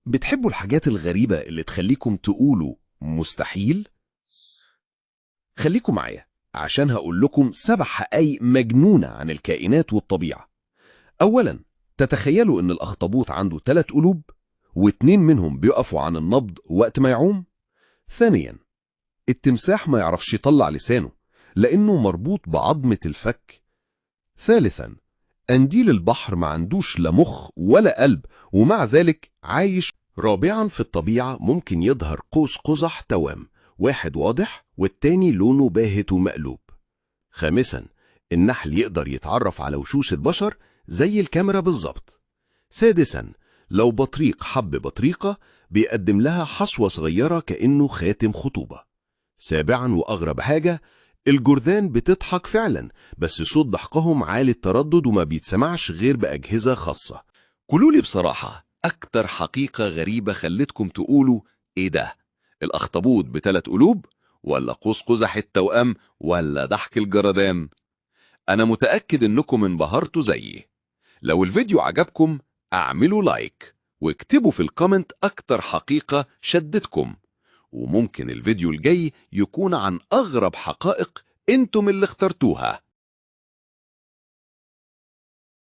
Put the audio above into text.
بتحبوا الحاجات الغريبة اللي تخليكم تقولوا مستحيل؟ خليكم معايا عشان هقول لكم 7 حقائق مجنونة عن الكائنات والطبيعة. أولا، تتخيلوا إن الأخطبوط عنده 3 قلوب و2 منهم بيقفوا عن النبض وقت ما يعوم؟ ثانيا، التمساح ما يعرفش يطلع لسانه لأنه مربوط بعظمة الفك. ثالثا، قنديل البحر ما عندوش لا مخ ولا قلب ومع ذلك عايش. رابعا، في الطبيعة ممكن يظهر قوس قزح توام، واحد واضح والتاني لونه باهت ومقلوب. خامسا، النحل يقدر يتعرف على وشوش البشر زي الكاميرا بالظبط. سادسا، لو بطريق حب بطريقة بيقدم لها حصوة صغيرة كأنه خاتم خطوبة. سابعا وأغرب حاجة، الجرذان بتضحك فعلا بس صوت ضحكهم عالي التردد وما بيتسمعش غير بأجهزة خاصة. قولولي بصراحة، أكتر حقيقة غريبة خلتكم تقولوا إيه ده؟ الأخطبوط ب3 قلوب ولا قوس قزح التوأم ولا ضحك الجرذان؟ أنا متأكد إنكم انبهرتوا زيي. لو الفيديو عجبكم اعملوا لايك واكتبوا في الكومنت أكتر حقيقة شدتكم، وممكن الفيديو الجاي يكون عن أغرب حقائق انتم اللي اخترتوها.